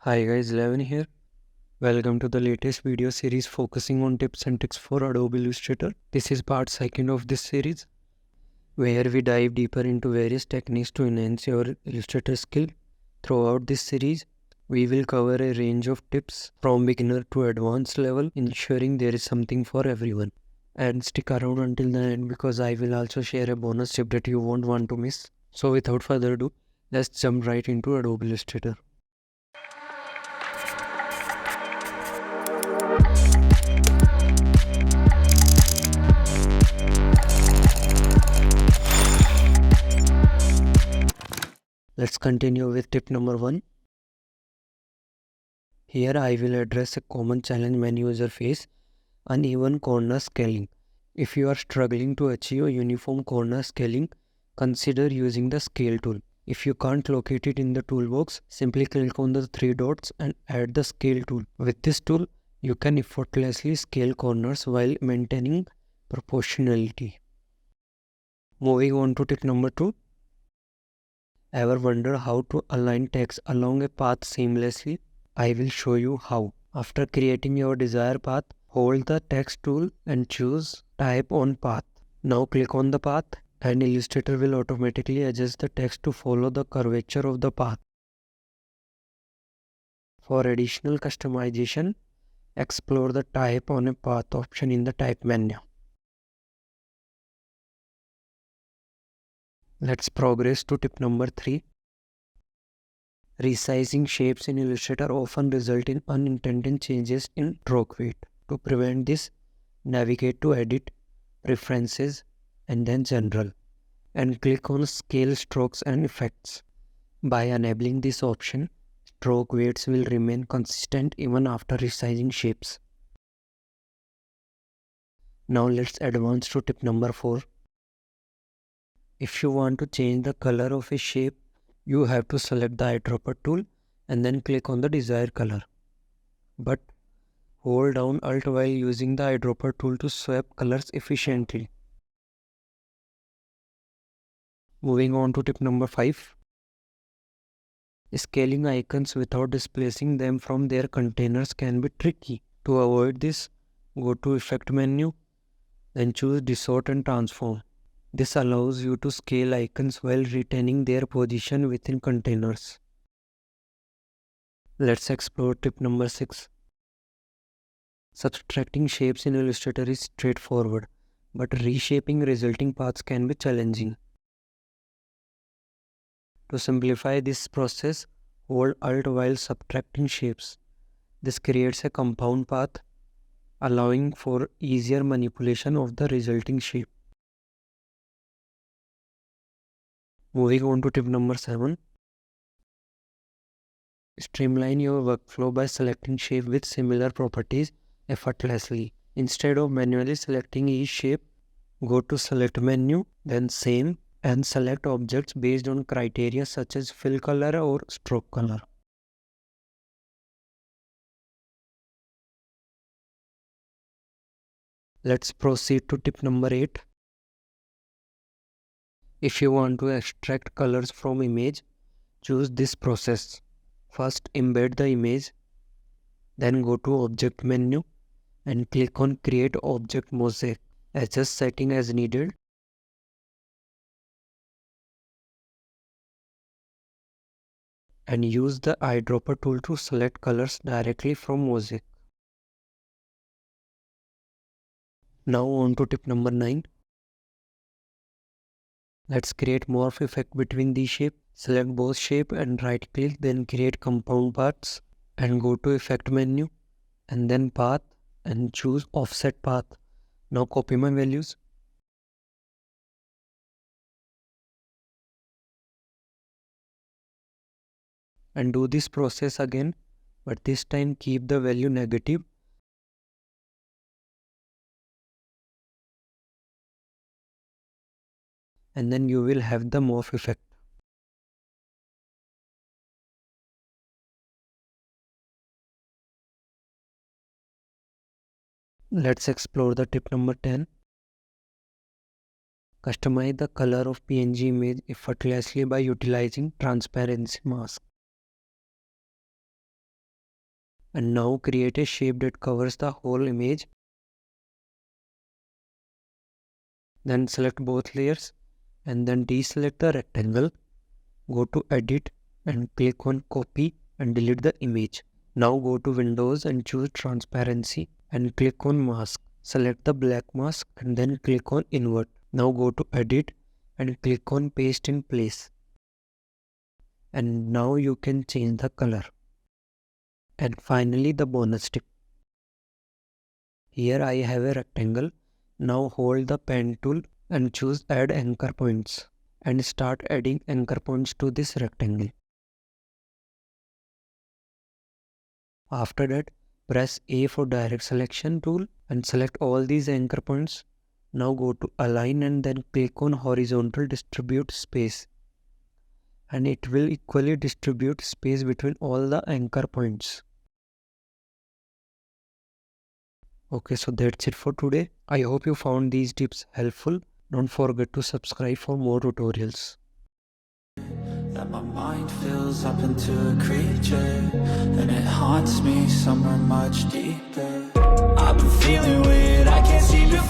Hi guys, 11 here. Welcome to the latest video series focusing on tips and tricks for Adobe Illustrator. This is part second of this series where we dive deeper into various techniques to enhance your Illustrator skill. Throughout this series, we will cover a range of tips from beginner to advanced level, ensuring there is something for everyone. And stick around until the end because I will also share a bonus tip that you won't want to miss. So without further ado, let's jump right into Adobe Illustrator. Let's continue with tip number 1. Here I will address a common challenge many users face: uneven corner scaling. If you are struggling to achieve uniform corner scaling, consider using the scale tool. If you can't locate it in the toolbox, simply click on the three dots and add the scale tool. With this tool, you can effortlessly scale corners while maintaining proportionality. Moving on to tip number 2. Ever wonder how to align text along a path seamlessly? I will show you how. After creating your desired path, hold the text tool and choose Type on Path. Now click on the path and Illustrator will automatically adjust the text to follow the curvature of the path. For additional customization, explore the Type on a Path option in the Type menu. Let's progress to tip number 3. Resizing shapes in Illustrator often result in unintended changes in stroke weight. To prevent this, navigate to Edit, Preferences, and then General, and click on Scale Strokes and Effects. By enabling this option, stroke weights will remain consistent even after resizing shapes. Now let's advance to tip number 4. If you want to change the color of a shape, you have to select the eyedropper tool and then click on the desired color. But hold down Alt while using the eyedropper tool to swap colors efficiently. Moving on to tip number 5. Scaling icons without displacing them from their containers can be tricky. To avoid this, go to Effect menu, then choose Distort and Transform. This allows you to scale icons while retaining their position within containers. Let's explore tip number 6. Subtracting shapes in Illustrator is straightforward, but reshaping resulting paths can be challenging. To simplify this process, hold Alt while subtracting shapes. This creates a compound path, allowing for easier manipulation of the resulting shape. Moving on to tip number 7. Streamline your workflow by selecting shape with similar properties effortlessly. Instead of manually selecting each shape, go to Select menu, then Same, and select objects based on criteria such as fill color or stroke color. Let's proceed to tip number 8. If you want to extract colors from image, choose this process. First, embed the image, then go to Object menu and click on Create Object Mosaic. Adjust setting as needed. And use the eyedropper tool to select colors directly from Mosaic. Now on to tip number 9. Let's create morph effect between these shapes. Select both shape and right click, then create compound paths and go to Effect menu and then Path and choose Offset Path. Now copy my values. And do this process again, but this time keep the value negative. And then you will have the morph effect. Let's explore the tip number 10. Customize the color of PNG image effortlessly by utilizing transparency mask. And now create a shape that covers the whole image. Then select both layers and then deselect the rectangle. Go to edit and click on copy and delete the image. Now go to Windows and choose transparency and click on mask. Select the black mask and then click on invert. Now go to edit and click on paste in place. And now you can change the color. And finally the bonus tip. Here I have a rectangle. Now hold the pen tool and choose add anchor points and start adding anchor points to this rectangle. After that, press A for direct selection tool and select all these anchor points. Now go to align and then click on horizontal distribute space. And it will equally distribute space between all the anchor points. Okay, so that's it for today. I hope you found these tips helpful. Don't forget to subscribe for more tutorials. That my mind fills up into a creature, and it haunts me somewhere much deeper. I've been feeling weird, I can't seem to